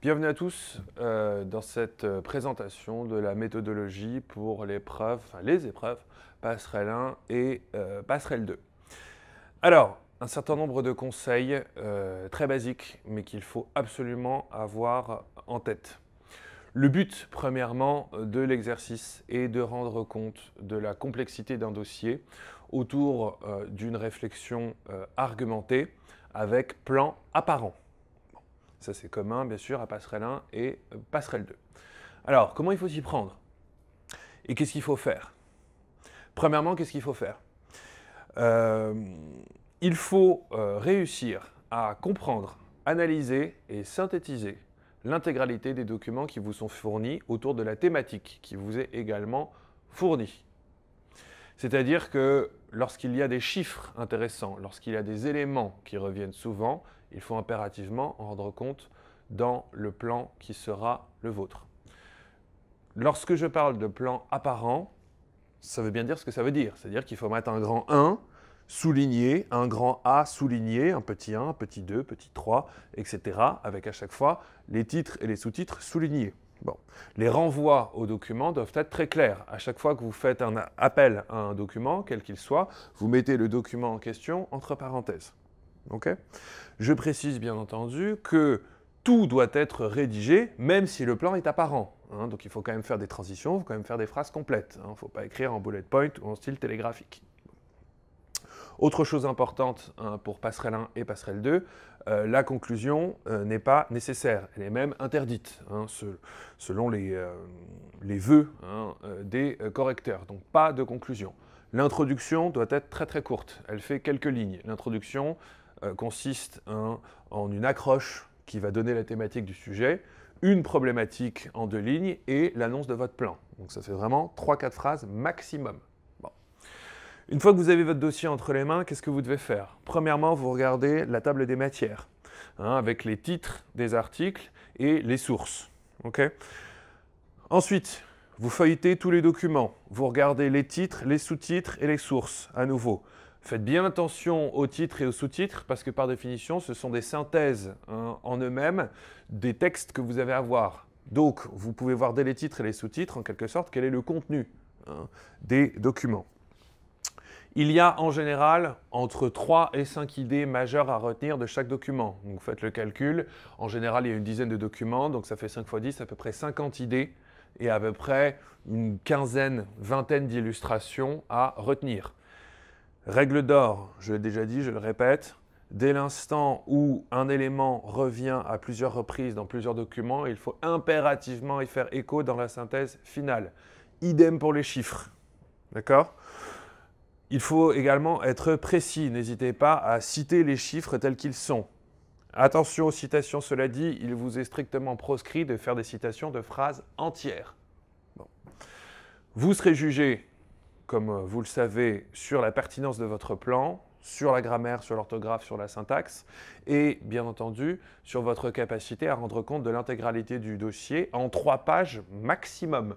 Bienvenue à tous dans cette présentation de la méthodologie pour l'épreuve, enfin les épreuves Passerelle 1 et Passerelle 2. Alors, un certain nombre de conseils très basiques, mais qu'il faut absolument avoir en tête. Le but, premièrement, de l'exercice est de rendre compte de la complexité d'un dossier autour d'une réflexion argumentée avec plan apparent. Ça, c'est commun, bien sûr, à Passerelle 1 et Passerelle 2. Alors, comment il faut s'y prendre? Et qu'est-ce qu'il faut faire? Premièrement, qu'est-ce qu'il faut faire? Il faut réussir à comprendre, analyser et synthétiser l'intégralité des documents qui vous sont fournis autour de la thématique qui vous est également fournie. C'est-à-dire que lorsqu'il y a des chiffres intéressants, lorsqu'il y a des éléments qui reviennent souvent, il faut impérativement en rendre compte dans le plan qui sera le vôtre. Lorsque je parle de plan apparent, ça veut bien dire ce que ça veut dire. C'est-à-dire qu'il faut mettre un grand 1 souligné, un grand A souligné, un petit 1, un petit 2, petit 3, etc. avec à chaque fois les titres et les sous-titres soulignés. Bon. Les renvois aux documents doivent être très clairs. À chaque fois que vous faites un appel à un document, quel qu'il soit, vous mettez le document en question entre parenthèses. Okay? Je précise bien entendu que tout doit être rédigé, même si le plan est apparent. Hein, donc il faut quand même faire des transitions, il faut quand même faire des phrases complètes. Il ne faut pas écrire en bullet point ou en style télégraphique. Autre chose importante pour Passerelle 1 et Passerelle 2, la conclusion n'est pas nécessaire, elle est même interdite, selon les vœux des correcteurs. Donc pas de conclusion. L'introduction doit être très très courte, elle fait quelques lignes. L'introduction consiste en une accroche qui va donner la thématique du sujet, une problématique en 2 lignes et l'annonce de votre plan. Donc ça fait vraiment 3-4 phrases maximum. Bon. Une fois que vous avez votre dossier entre les mains, qu'est-ce que vous devez faire? Premièrement, vous regardez la table des matières, avec les titres des articles et les sources. Okay? Ensuite, vous feuilletez tous les documents. Vous regardez les titres, les sous-titres et les sources à nouveau. Faites bien attention aux titres et aux sous-titres parce que par définition, ce sont des synthèses en eux-mêmes des textes que vous avez à voir. Donc, vous pouvez voir dès les titres et les sous-titres, en quelque sorte, quel est le contenu des documents. Il y a en général entre 3 et 5 idées majeures à retenir de chaque document. Donc, faites le calcul. En général, il y a une dizaine de documents, donc ça fait 5 x 10, à peu près 50 idées et à peu près une quinzaine, vingtaine d'illustrations à retenir. Règle d'or, je l'ai déjà dit, je le répète, dès l'instant où un élément revient à plusieurs reprises dans plusieurs documents, il faut impérativement y faire écho dans la synthèse finale. Idem pour les chiffres. D'accord ? Il faut également être précis. N'hésitez pas à citer les chiffres tels qu'ils sont. Attention aux citations, cela dit, il vous est strictement proscrit de faire des citations de phrases entières. Bon. Vous serez jugé, comme vous le savez, sur la pertinence de votre plan, sur la grammaire, sur l'orthographe, sur la syntaxe, et bien entendu, sur votre capacité à rendre compte de l'intégralité du dossier en 3 pages maximum,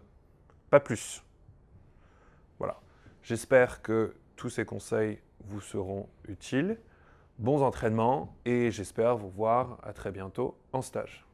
pas plus. Voilà. J'espère que tous ces conseils vous seront utiles. Bons entraînements et j'espère vous voir à très bientôt en stage.